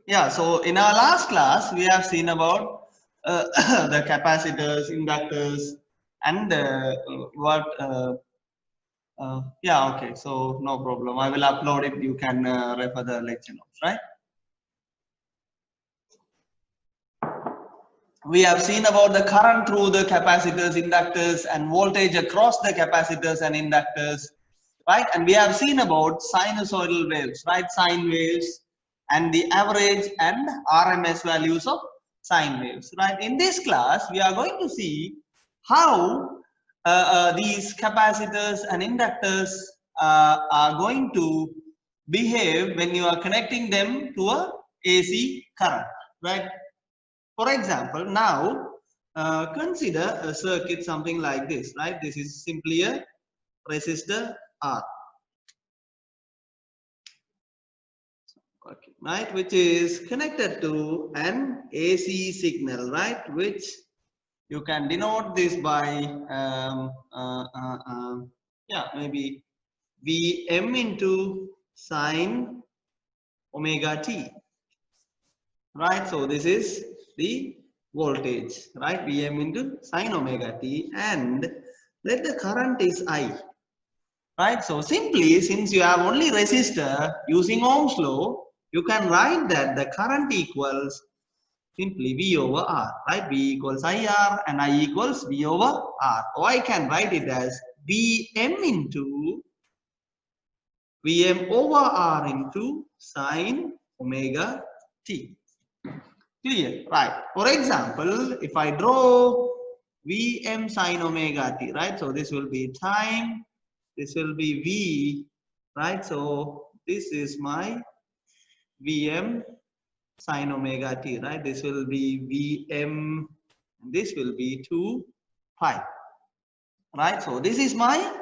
Yeah, so in our last class, we have seen about the capacitors, inductors, and yeah, okay, so no problem. I will upload it. You can refer the lecture notes, right? We have seen about the current through the capacitors, inductors, and voltage across the capacitors and inductors, right? And we have seen about sinusoidal waves, right? Sine waves and the average and RMS values of sine waves, right? In this class, we are going to see how these capacitors and inductors are going to behave when you are connecting them to a AC current, right? For example, now consider a circuit something like this, right? This is simply a resistor R, okay, right? Which is connected to an AC signal, right? Which you can denote this by, yeah, maybe Vm into sine omega t, right? So this is the voltage, right? Vm into sine omega t, and let the current is I, right? So simply, since you have only resistor using Ohm's law, you can write that the current equals simply V over R, right? V equals IR and I equals V over R. Or I can write it as Vm into Vm over R into sine omega t. Clear, right? For example, if I draw Vm sine omega t, right? So this will be time, this will be V, right? So this is my Vm sine omega t, right? This will be Vm, this will be 2 pi, right? So this is my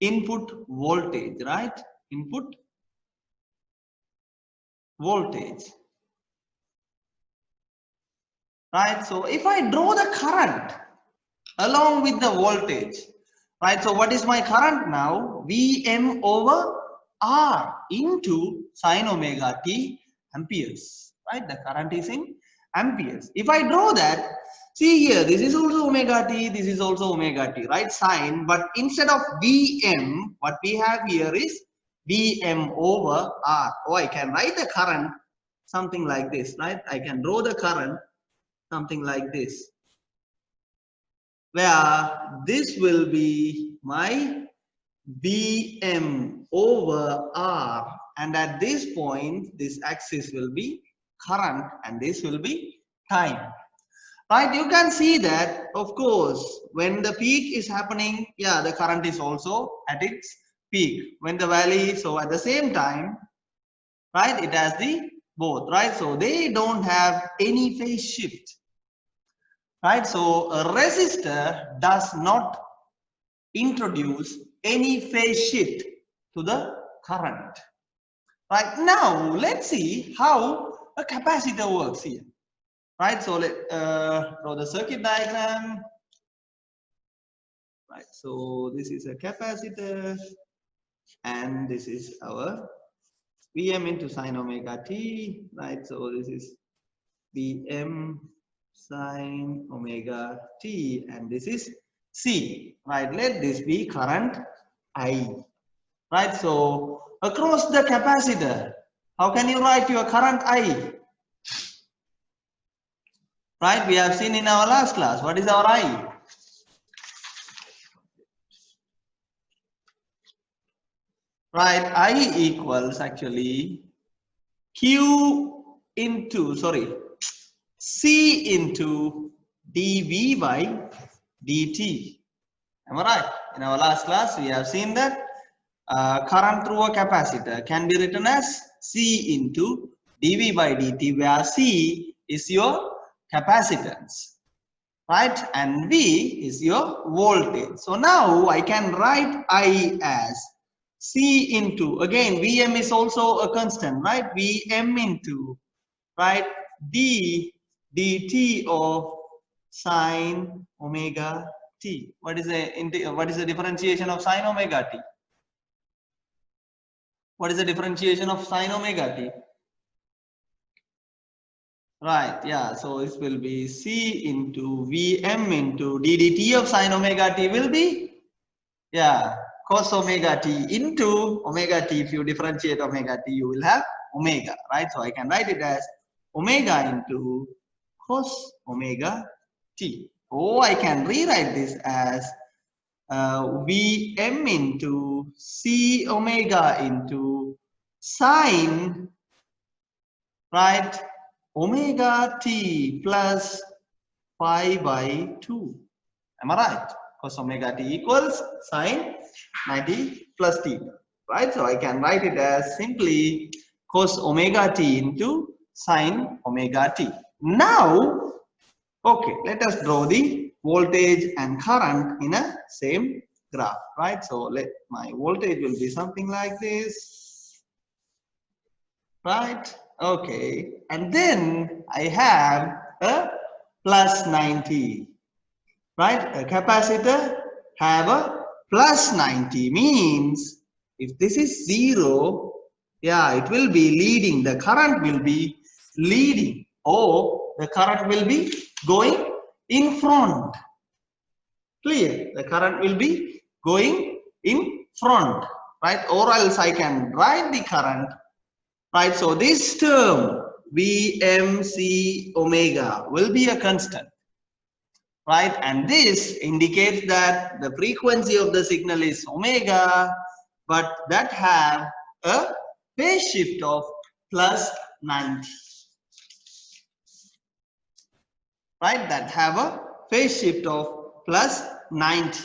input voltage, right? Input voltage, right? So if I draw the current along with the voltage, right? So what is my current now? Vm over R into sine omega t amperes, right? The current is in amperes. If I draw that, see here, this is also omega t, this is also omega t, right? Sine, but instead of Vm, what we have here is Vm over R. Or I can write the current something like this, right? I can draw the current something like this, where this will be my Vm over R, and at this point this axis will be current and this will be time, right? You can see that, of course, when the peak is happening, yeah, the current is also at its peak. When the valley, so at the same time, right, it has the both, right? So they don't have any phase shift, right? So a resistor does not introduce any phase shift to the current. Right now, let's see how a capacitor works here. Right, so let draw the circuit diagram. Right, so this is a capacitor, and this is our Vm into sine omega t. Right, so this is Vm sine omega t, and this is C. Right, let this be current I. Right, so across the capacitor, how can you write your current I? Right, we have seen in our last class, what is our I? Right, I equals actually Q into, sorry, C into dV by dt. Am I right? In our last class, we have seen that current through a capacitor can be written as C into dV by dt, where C is your capacitance, right? And V is your voltage. So now I can write I as C into, again, Vm is also a constant, right? Vm into, right, d dt of sine omega t. What is the differentiation of sine omega t? What is the differentiation of sine omega t? Right, yeah. So this will be C into Vm into d dt of sine omega t will be, yeah, cos omega t into omega t. If you differentiate omega t, you will have omega, right? So I can write it as omega into cos omega t. Or I can rewrite this as Vm into C omega into sine, right, omega t plus pi by 2. Am I right? Cos omega t equals sine 90 plus t, right? So I can write it as simply cos omega t into sine omega t. Now, okay, let us draw the voltage and current in a same graph, right? So let my voltage will be something like this, right? Okay, and then I have a plus 90, right? A capacitor have a plus 90 means if this is 0, yeah, it will be leading, the current will be leading, or the current will be going in front. Clear? The current will be going in front, right? Or else I can write the current, right? So this term VMC omega will be a constant, right? And this indicates that the frequency of the signal is omega, but that have a phase shift of plus 90, right? That have a phase shift of plus 90.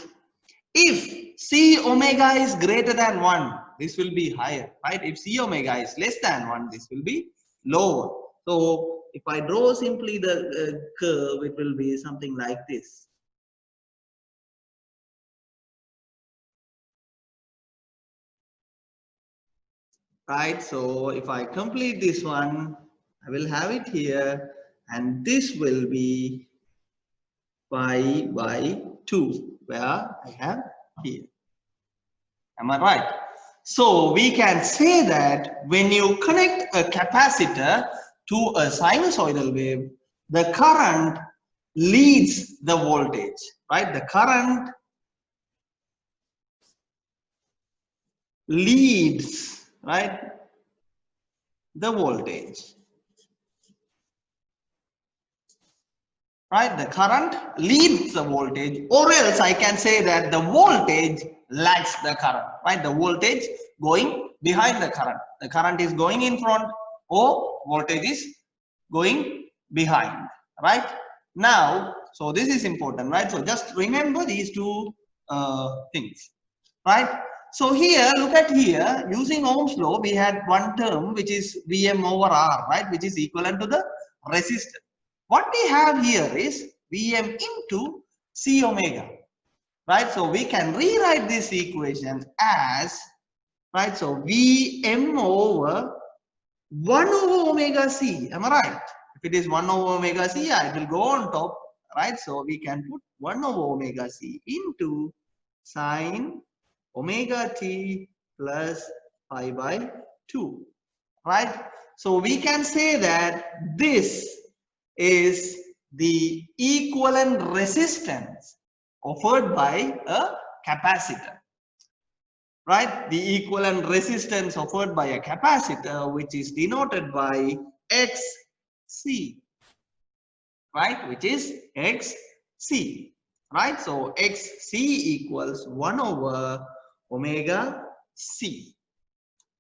If C omega is greater than 1, this will be higher, right? If C omega is less than 1, this will be lower. So if I draw simply the curve, it will be something like this. Right, so if I complete this one, I will have it here, and this will be pi by 2, where I have here. Am I right? So we can say that when you connect a capacitor to a sinusoidal wave, the current leads the voltage, right? The current leads, right, the voltage. Right, the current leads the voltage, or else I can say that the voltage lags the current, right? The voltage going behind the current is going in front, or voltage is going behind, right? Now, so this is important, right? So just remember these two things, right? So here, look at here, using Ohm's law, we had one term which is Vm over R, right, which is equivalent to the resistor. What we have here is Vm into C omega, right? So we can rewrite this equation as, right, so Vm over 1 over omega C, am I right? If it is 1 over omega C, it will go on top, right? So we can put 1 over omega C into sine omega t plus pi by 2, right? So we can say that this is the equivalent resistance offered by a capacitor, right? The equivalent resistance offered by a capacitor, which is denoted by XC, right? Which is XC, right? So XC equals 1 over omega C,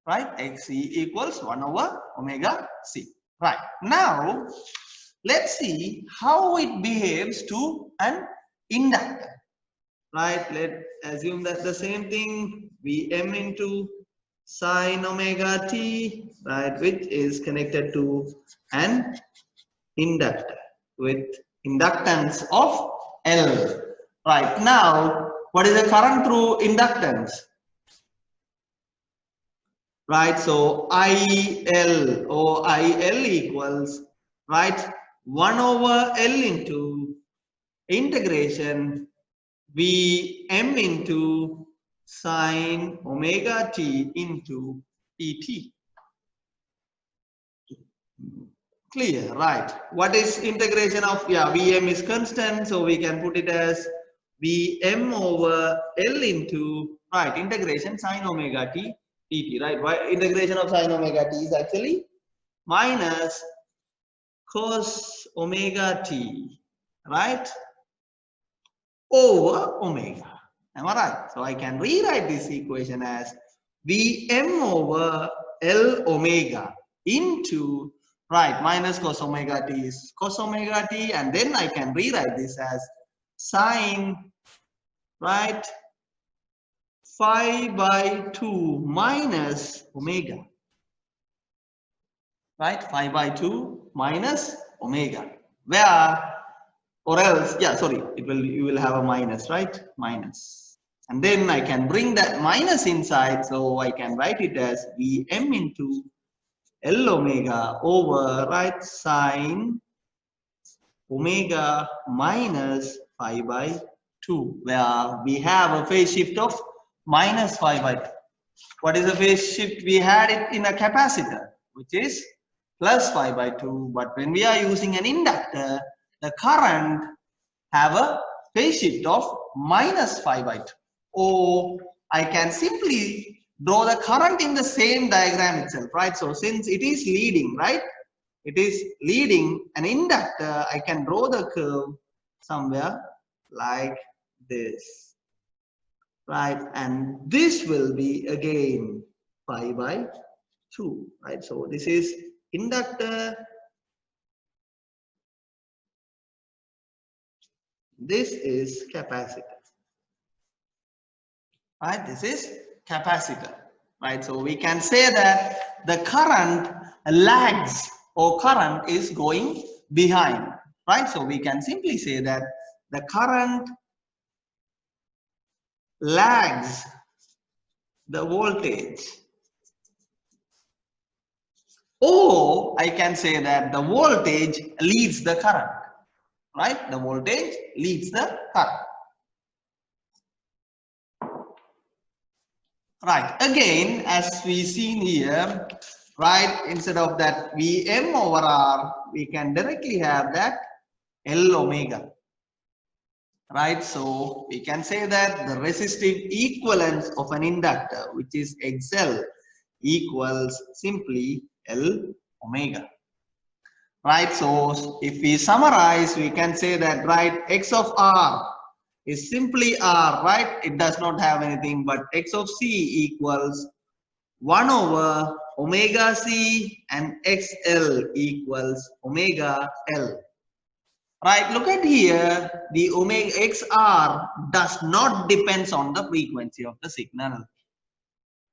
right? XC equals 1 over omega C, right? Now, let's see how it behaves to an inductor, right? Let's assume that the same thing, Vm into sine omega t, right, which is connected to an inductor with inductance of L. Right, now, what is the current through inductance? Right, so IL or IL equals, right, 1 over L into integration Vm into sine omega t into dt. Clear, right? What is integration of, yeah, Vm is constant, so we can put it as Vm over L into, right, integration sine omega t dt, right? Why integration of sine omega t is actually minus cos omega t, right, over omega. Am I right? So I can rewrite this equation as Vm over L omega into, right, minus cos omega t is cos omega t, and then I can rewrite this as sine, right, phi by 2 minus omega, right, phi by 2 minus omega, where, or else, yeah, sorry, it will, you will have a minus, right, minus, and then I can bring that minus inside, so I can write it as Vm into L omega over, right, sine omega minus phi by 2, where we have a phase shift of minus phi by 2. What is the phase shift? We had it in a capacitor, which is plus phi by 2, but when we are using an inductor, the current have a phase shift of minus phi by 2. Or I can simply draw the current in the same diagram itself, right? So since it is leading, right, it is leading an inductor, I can draw the curve somewhere like this, right? And this will be again pi by 2, right? So this is inductor, this is capacitor, right? This is capacitor, right? So we can say that the current lags, or current is going behind, right? So we can simply say that the current lags the voltage, or I can say that the voltage leads the current, right? The voltage leads the current. Right, again, as we seen here, right, instead of that Vm over R, we can directly have that L omega, right? So we can say that the resistive equivalence of an inductor, which is XL, equals simply L omega, right? So if we summarize, we can say that, right, X of R is simply R, right? It does not have anything but X of C equals 1 over omega C, and XL equals omega L. Right, look at here, the omega XR does not depends on the frequency of the signal,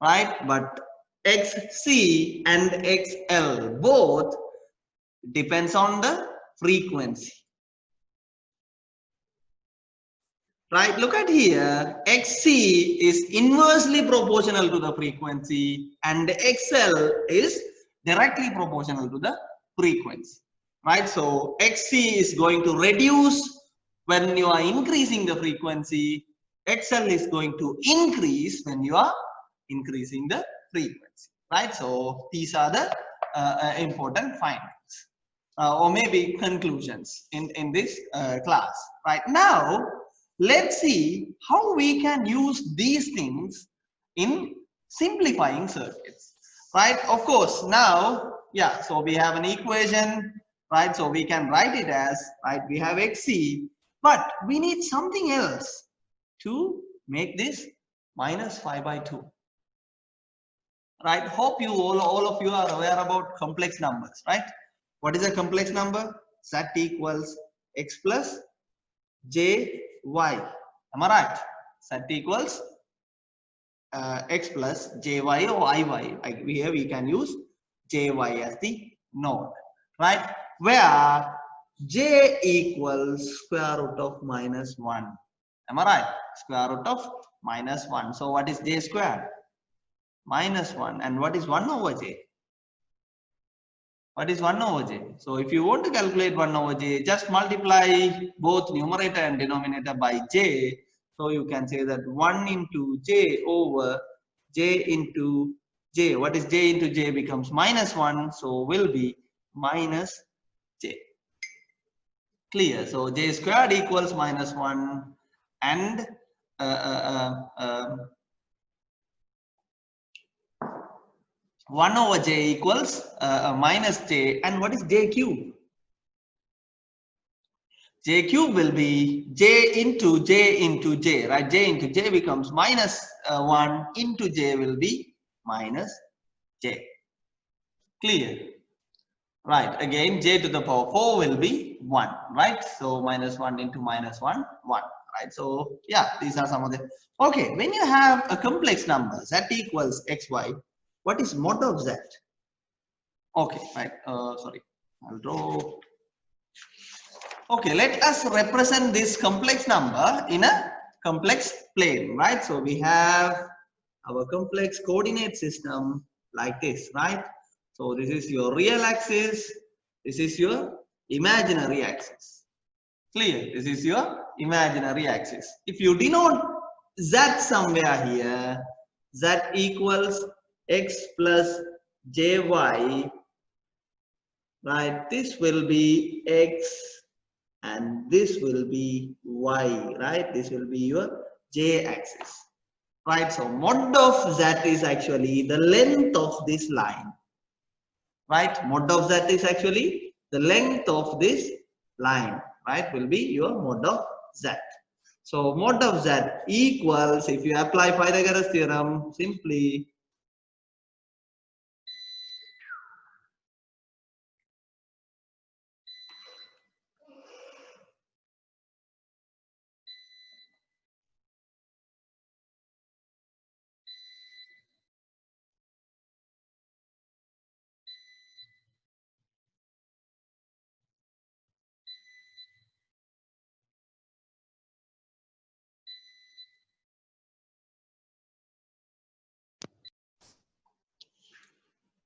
right? But XC and XL both depends on the frequency. Right, look at here, XC is inversely proportional to the frequency and XL is directly proportional to the frequency, right? So XC is going to reduce when you are increasing the frequency, XL is going to increase when you are increasing the frequency, right? So these are the important findings or maybe conclusions in this class. Right, now let's see how we can use these things in simplifying circuits, right? Of course, now, yeah, so we have an equation, right? So we can write it as, right, we have XC, but we need something else to make this minus phi by 2, right? Hope you all of you are aware about complex numbers, right? What is a complex number? Z equals X plus J Y. Am I right? Z equals X plus Jy or Iy. Here we can use Jy as the node, right? Where J equals square root of minus 1. Am I right? Square root of minus 1. So what is J square? Minus 1. And what is 1 over J? What is 1 over J? So if you want to calculate 1 over J, just multiply both numerator and denominator by J. So you can say that 1 into J over J into J. What is J into J becomes minus 1. So will be minus J. Clear? So J squared equals minus 1 and 1 over J equals minus J. And what is J cube? J cube will be J into J, right? J into J becomes minus 1 into J will be minus J. Clear? Right. Again, J to the power 4 will be 1, right? So minus 1 into minus 1, 1, right? So yeah, these are some of the. Okay, when you have a complex number z equals xy, what is mod of z? Okay, right. Sorry, I'll draw. Okay, let us represent this complex number in a complex plane, right? So we have our complex coordinate system like this, right? So this is your real axis, this is your imaginary axis. Clear? This is your imaginary axis. If you denote z somewhere here, z equals x plus jy, right? This will be x and this will be y, right? This will be your j axis, right? So mod of z is actually the length of this line, right? Mod of z is actually the length of this line, right? Will be your mod of z. So mod of z equals, if you apply Pythagoras theorem, simply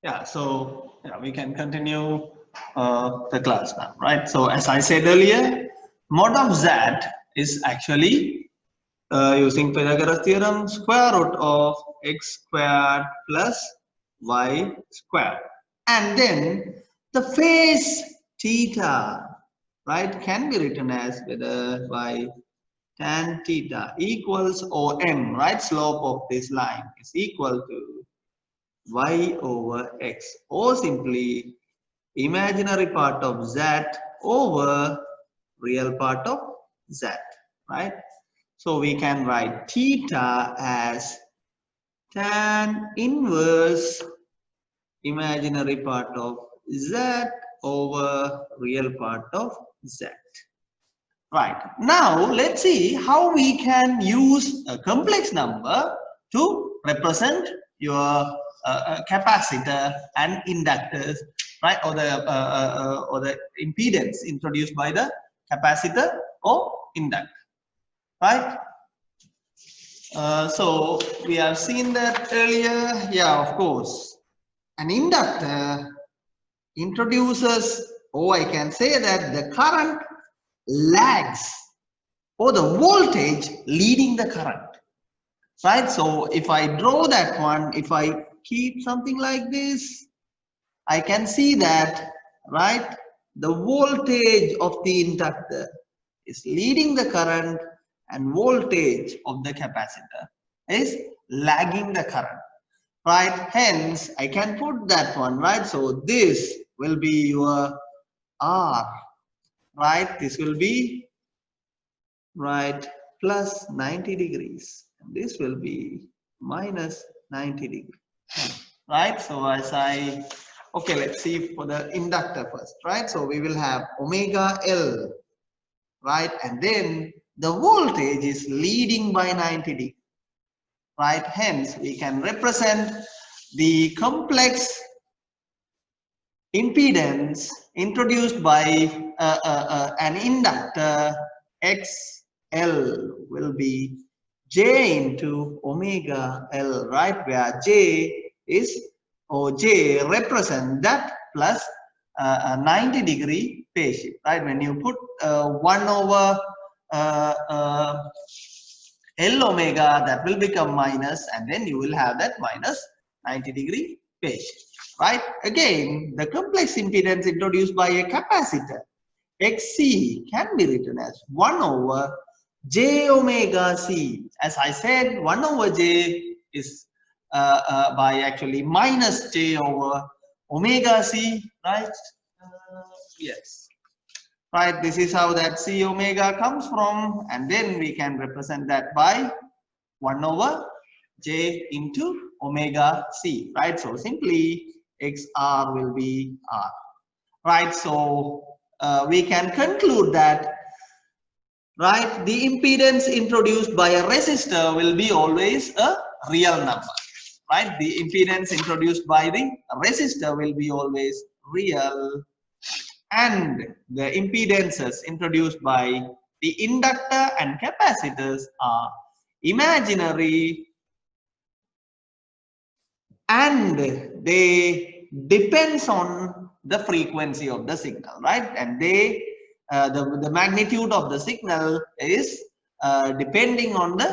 yeah, so yeah, we can continue the class now, right? So as I said earlier, mod of z is actually using Pythagoras theorem, square root of x squared plus y squared, and then the phase theta, right, can be written as whether by tan theta equals OM, right? Slope of this line is equal to y over x, or simply imaginary part of z over real part of z, right? So we can write theta as tan inverse imaginary part of z over real part of z. Right. Now let's see how we can use a complex number to represent your capacitor and inductors, right? Or the impedance introduced by the capacitor or inductor, right? So we have seen that earlier. Yeah, of course. An inductor introduces, or I can say that the current lags, or the voltage leading the current, right? So if I draw that one, if I keep something like this, I can see that, right, the voltage of the inductor is leading the current and voltage of the capacitor is lagging the current, right? Hence I can put that one, right? So this will be your R, right? This will be, right, plus 90 degrees, and this will be minus 90 degrees, right? So as I, okay, let's see for the inductor first, right? So we will have omega L, right? And then the voltage is leading by 90 degrees, right? Hence we can represent the complex impedance introduced by an inductor XL will be J into omega L, right? Where J is, or J represent that plus a 90-degree phase shift, right? When you put 1 over L omega, that will become minus, and then you will have that minus 90-degree phase shift, right? Again, the complex impedance introduced by a capacitor XC can be written as 1 over j omega c. As I said, 1 over j is by actually minus j over omega c, right? Yes. Right, this is how that c omega comes from, and then we can represent that by 1 over j into omega c, right? So simply xr will be r, right? So we can conclude that, right, the impedance introduced by a resistor will be always a real number, right? The impedance introduced by the resistor will be always real, and the impedances introduced by the inductor and capacitors are imaginary, and they depends on the frequency of the signal, right? And they the magnitude of the signal is depending on the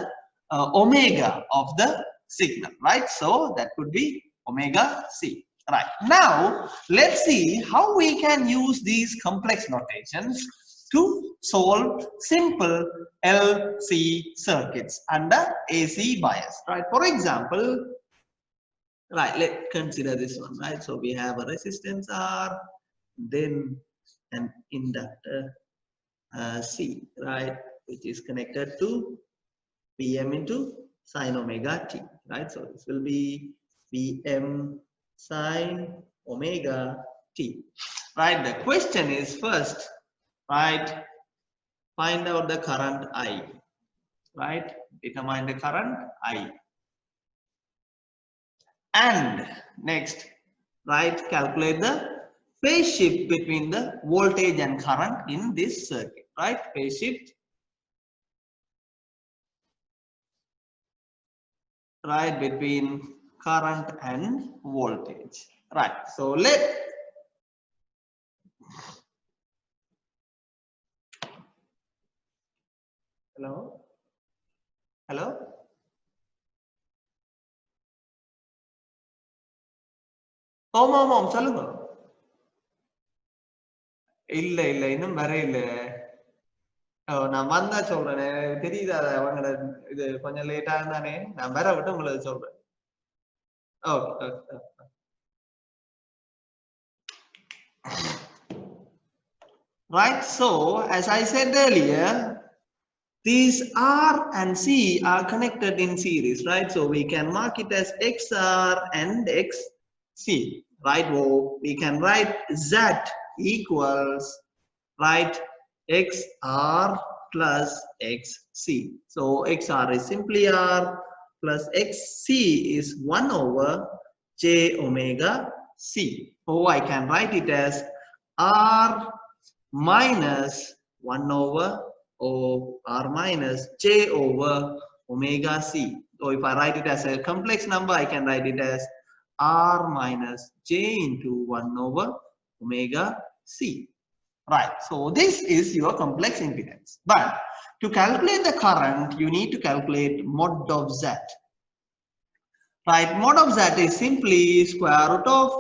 omega of the signal, right? So that could be omega c. Right, now let's see how we can use these complex notations to solve simple LC circuits under AC bias, right? For example, right, let's consider this one, right? So we have a resistance R, then an inductor C, right, which is connected to Pm into sine omega t, right? So this will be Pm sine omega t, right? The question is first, right, find out the current I, right? Determine the current I. And next, right, calculate the phase shift between the voltage and current in this circuit, right? Phase shift, right, between current and voltage, right? So hello, hello. ஓம் சொல்லுங்க. இல்ல இன்னும் வரையில. நான் வந்தா சொல்றேன். தெரியுதா அவங்களோட இது கொஞ்சம் லேட்டா இருந்தானே. நான் வர விட்டு உங்களுக்கு சொல்றேன். Okay. Right, so as I said earlier, these R and C are connected in series, right? So we can mark it as XR and XC, right? Well, we can write Z equals, right, XR plus XC. So XR is simply R plus XC is 1 over J omega C. So I can write it as R minus 1 over R minus J over omega C. So if I write it as a complex number, I can write it as R minus J into 1 over omega C. Right, so this is your complex impedance. But to calculate the current, you need to calculate mod of Z. Right, mod of Z is simply square root of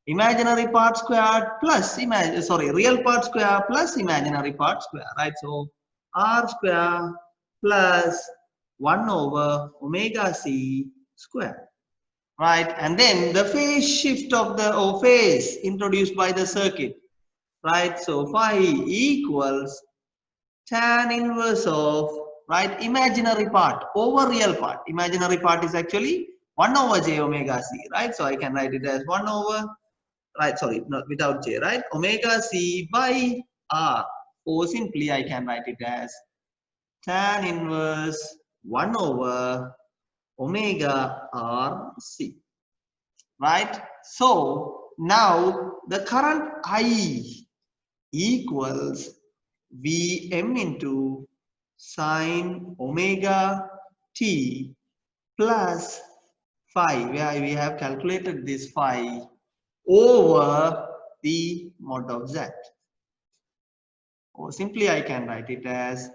imaginary part squared plus real part square plus imaginary part square, right? So R square plus 1 over omega C square, right? And then the phase shift of the phase introduced by the circuit, right? So phi equals tan inverse of, right, imaginary part over real part. Imaginary part is actually 1 over j omega c, right? So I can write it as 1 over, right, sorry, not without j, right, omega c by r, or simply I can write it as tan inverse 1 over omega r c, right? So now the current I equals Vm into sine omega t plus phi, where we have calculated this phi, over the mod of Z. Or simply I can write it as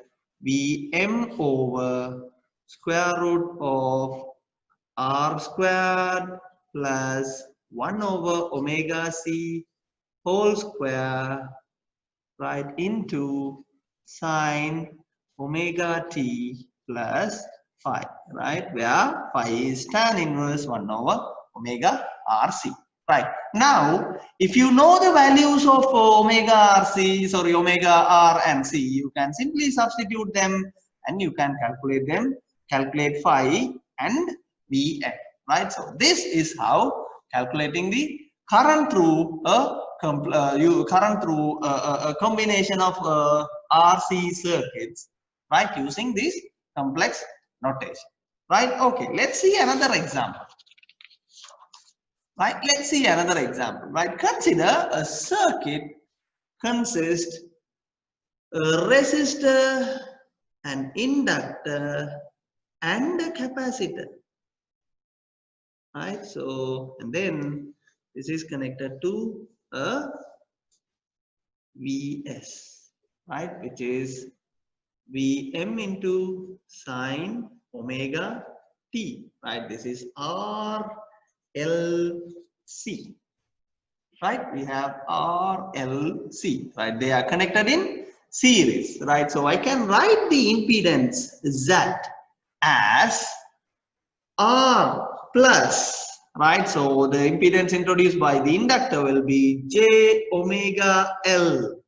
Vm over square root of r squared plus 1 over omega C whole square, right, into sine omega t plus phi, right, where phi is tan inverse 1 over omega RC. Right. Now, if you know the values of omega RC, sorry, omega R and C, you can simply substitute them and you can calculate them, calculate phi and Vn. Right. So this is how calculating the current through a combination of RC circuits, right, using this complex notation. Right. Okay. Let's see another example. Right, let's see another example. Right, consider a circuit consists a resistor, an inductor, and a capacitor. Right, so and then this is connected to a Vs, right, which is Vm into sine omega t. Right, this is RLC. Right, we have RLC, right, they are connected in series, right, so I can write the impedance Z as R plus, right, so the impedance introduced by the inductor will be J omega L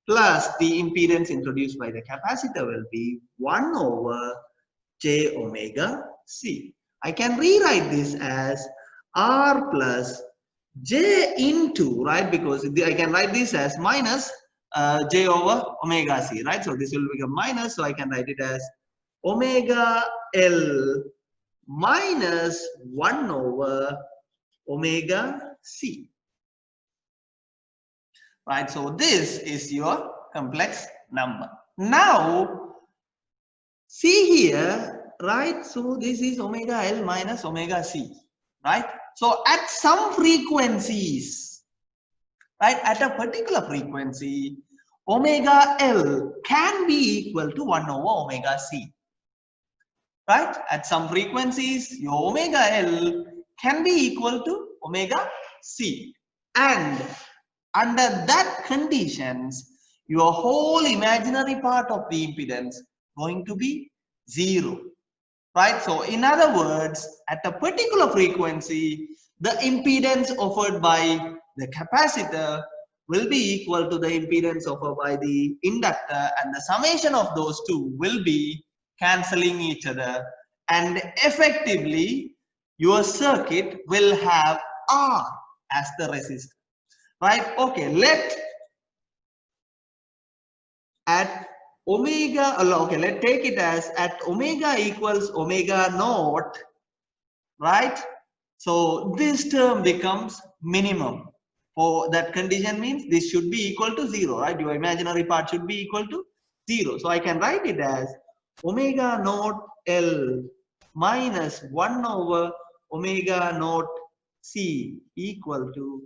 plus the impedance introduced by the capacitor will be 1 over J omega C. I can rewrite this as R plus J into, right, because I can write this as minus J over omega C, right, so this will become minus, so I can write it as omega L minus 1 over omega C, right, so this is your complex number. Now see here, right, so this is omega L minus omega C, right, so at some frequencies, right, at a particular frequency, omega L can be equal to 1 over omega C, right, at some frequencies your omega L can be equal to omega C, and under that conditions your whole imaginary part of the impedance going to be 0, right, so in other words, at a particular frequency the impedance offered by the capacitor will be equal to the impedance offered by the inductor, and the summation of those two will be cancelling each other, and effectively your circuit will have R as the resistor, right. Okay, let at omega, okay, let's take it as at omega equals omega naught, right, so this term becomes minimum. For that condition means this should be equal to 0, right, your imaginary part should be equal to 0, so I can write it as omega naught L minus 1 over omega naught C equal to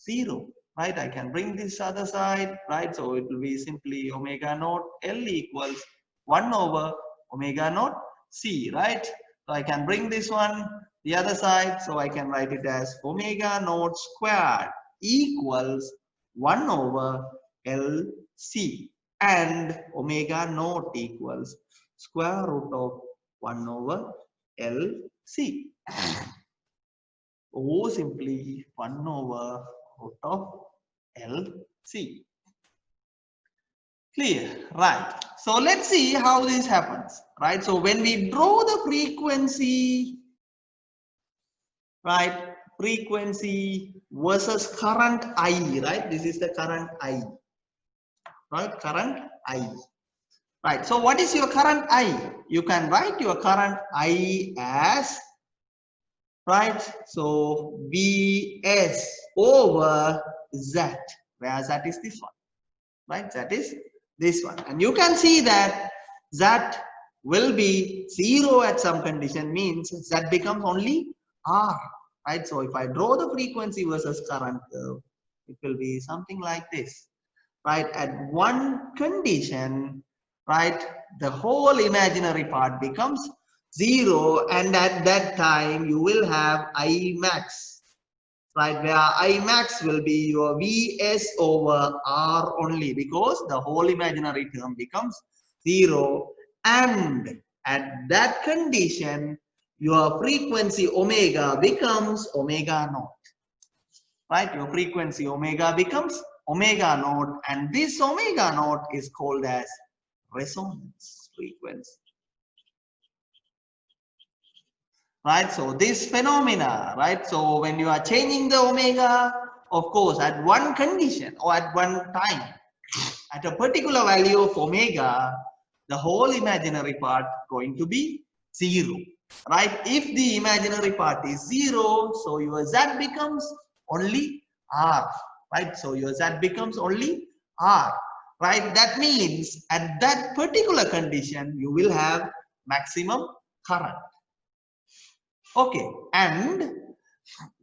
0, right, I can bring this other side, right, so it will be simply omega naught L equals 1 over omega naught C, right, so I can bring this one the other side, so I can write it as omega naught squared equals 1 over LC, and omega naught equals square root of 1 over LC, or simply 1 over root of LC. Clear, right, so let's see how this happens, right, so when we draw the frequency, right, frequency versus current I, right, this is the current I, right, current I, right, so what is your current I? You can write your current I as, right, so Vs over Z, where Z is this one, right, that is this one, and you can see that Z will be 0 at some condition, means Z becomes only R, right, so if I draw the frequency versus current curve, it will be something like this, right, at one condition, right, the whole imaginary part becomes 0, and at that time you will have I max, right, where I max will be your Vs over R only, because the whole imaginary term becomes 0, and at that condition your frequency omega becomes omega naught, right? Your frequency omega becomes omega naught, and this omega naught is called as resonance frequency. Right, so this phenomena, right, so when you are changing the omega, of course at one condition or at one time, at a particular value of omega, the whole imaginary part going to be 0, right? If the imaginary part is 0, so your Z becomes only R, right? So your Z becomes only R, right? That means at that particular condition you will have maximum current. Okay, and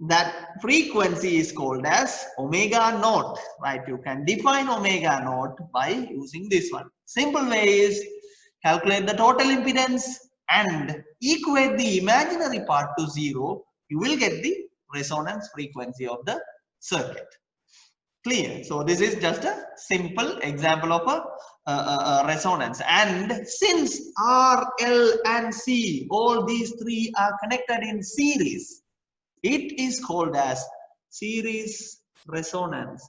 that frequency is called as omega naught, right? You can define omega naught by using this one. Simple way is calculate the total impedance and equate the imaginary part to 0. You will get the resonance frequency of the circuit. Clear? So this is just a simple example of a resonance. And since R, L and C, all these three are connected in series, it is called as series resonance.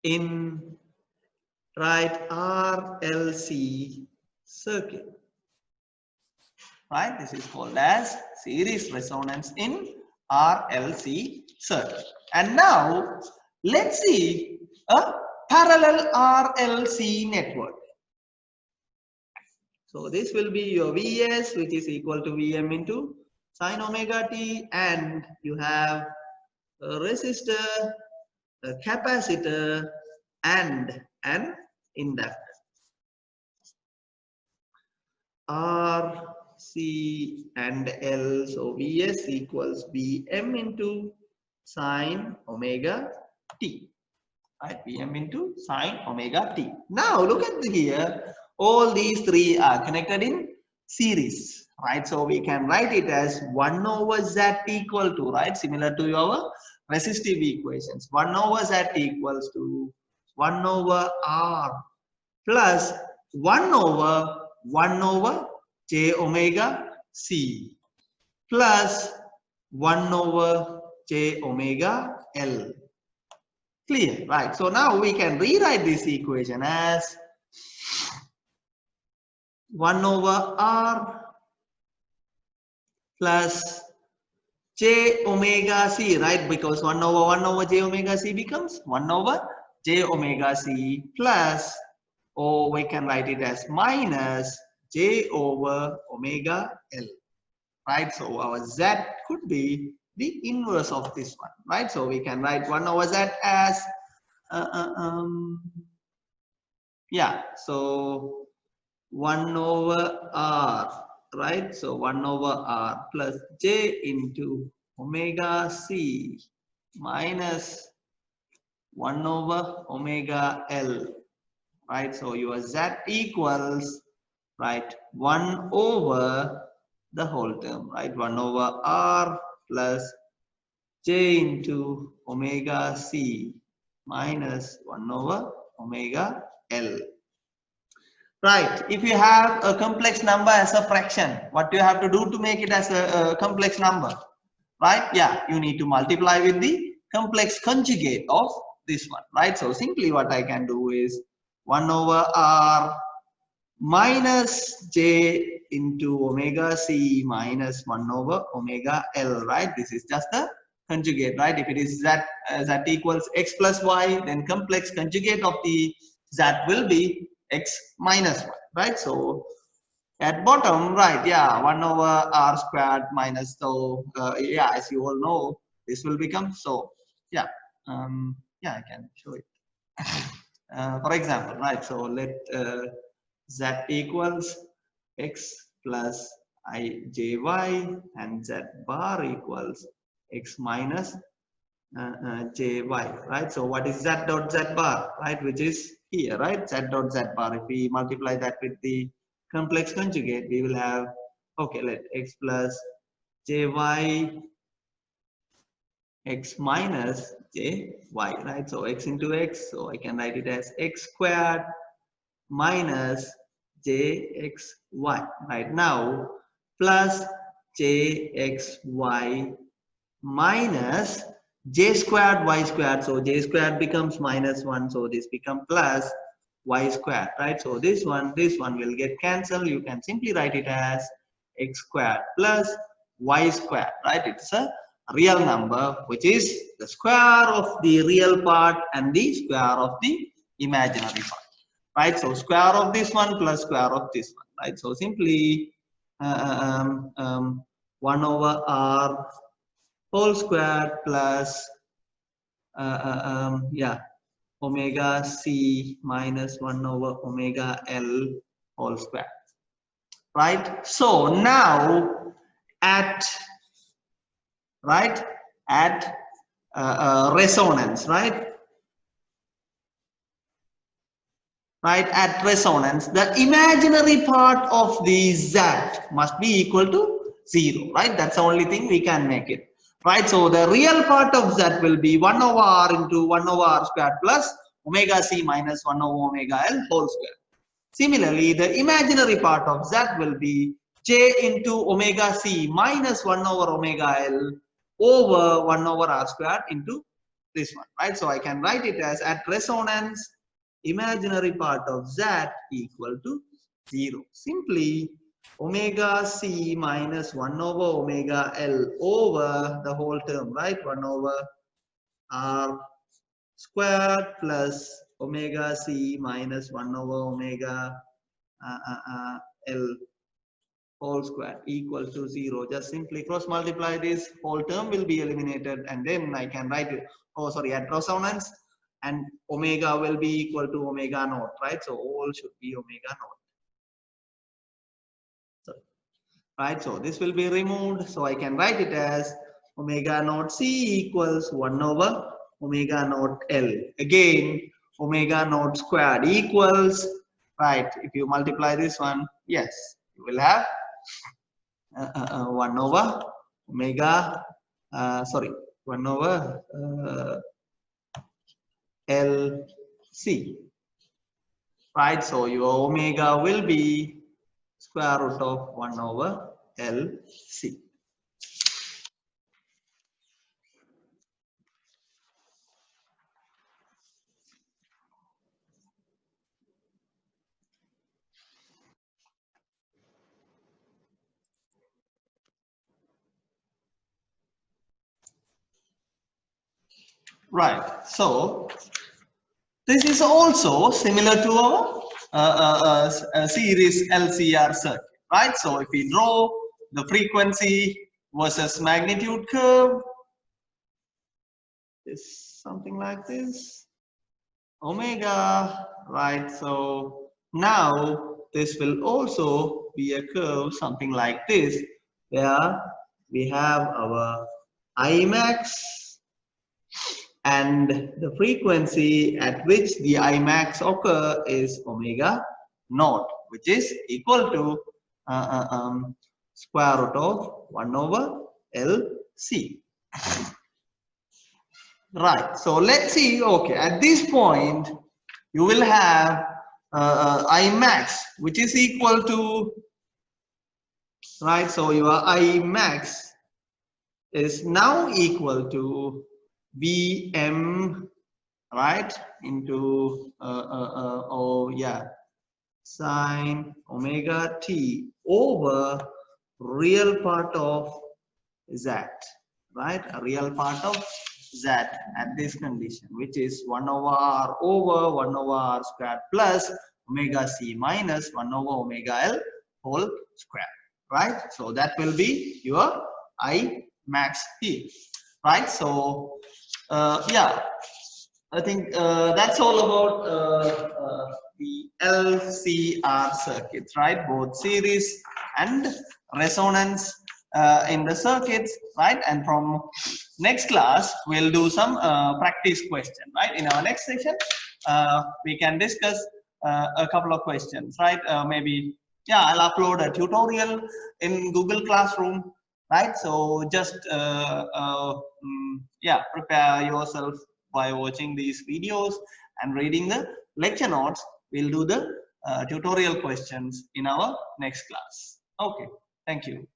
In right RLC circuit. Right, this is called as series resonance in RLC circuit. And now let's see a parallel RLC network. So this will be your Vs, which is equal to Vm into sine omega t, and you have a resistor, a capacitor, and an inductor. R, C and L, so Vs equals Vm into sine omega t, right? Vm into sine omega t. Now look at here, all these three are connected in series, right? So we can write it as 1 over Z equal to, right, similar to our resistive equations, 1 over Z equals to 1 over R plus 1 over j omega c plus 1 over j omega L. Clear, right? So now we can rewrite this equation as 1 over R plus j omega c, right? Because 1 over j omega c becomes 1 over j omega c plus, or we can write it as minus j over omega L, right? So our Z could be the inverse of this one, right? So we can write 1 over Z as yeah, so 1 over R, right? So 1 over R plus j into omega c minus 1 over omega L, right? So your Z equals, right, 1 over the whole term, right? 1 over R plus j into omega c minus 1 over omega L. Right, if you have a complex number as a fraction, what do you have to do to make it as a complex number? Right, yeah, you need to multiply with the complex conjugate of this one, right? So simply what I can do is 1 over R minus j into omega c minus 1 over omega L, right? This is just the conjugate, right? If it is z equals x plus y, then complex conjugate of the z will be x minus 1, right? So at bottom, right, yeah, 1 over R squared minus, so yeah, as you all know, this will become, so yeah, yeah, I can show it. For example, right, so let z equals x plus ijy and z bar equals x minus jy, right? So what is z dot z bar, right, which is here, right? Z dot z bar, if we multiply that with the complex conjugate, we will have Okay, let x plus jy x minus jy, right? So x into x, so I can write it as x squared minus jxy right now, plus jxy minus j squared y squared. So j squared becomes minus 1, so this becomes plus y squared, right? So this one will get cancelled. You can simply write it as x squared plus y squared, right? It's a real number which is the square of the real part and the square of the imaginary part, right? So square of this one plus square of this one, right? So simply 1 over r whole square plus omega c minus 1 over omega l whole square, right? So now at resonance, right? At resonance, the imaginary part of the z must be equal to 0, right? That's the only thing we can make it, right? So the real part of z will be 1 over r into 1 over r squared plus omega c minus 1 over omega l whole square. Similarly, the imaginary part of z will be j into omega c minus 1 over omega l over 1 over r squared into this one, right? So I can write it as at resonance, imaginary part of z equal to 0. Simply omega c minus 1 over omega l over the whole term, right? 1 over r squared plus omega c minus 1 over omega l whole square equal to 0. Just simply cross multiply this, whole term will be eliminated, and then I can write it, at resonance, and omega will be equal to omega naught, right? So all should be omega naught. So, right, so this will be removed, so I can write it as omega naught c equals 1 over omega naught l. Again, omega naught squared equals, right, if you multiply this one, yes, you will have 1 over omega 1 over LC, right? So your omega will be square root of 1 over LC. Right, so this is also similar to our series LCR circuit, right? So if we draw the frequency versus magnitude curve, is something like this, omega, right? So now this will also be a curve something like this, where we have our Imax and the frequency at which the Imax occur is omega naught, which is equal to square root of 1 over LC. Right, so let's see, okay, at this point you will have Imax, which is equal to, right, so your Imax is now equal to Vm, right, into sine omega t over real part of z, right, a real part of z at this condition, which is 1 over r over 1 over r squared plus omega c minus 1 over omega l whole square, right? So that will be your I max here, right? So I think that's all about the LCR circuits, right? Both series and resonance in the circuits, right? And from next class we'll do some practice question, right? In our next session we can discuss a couple of questions, right? Maybe yeah, I'll upload a tutorial in Google Classroom, right? So just yeah, prepare yourself by watching these videos and reading the lecture notes. We'll do the tutorial questions in our next class. Okay, thank you.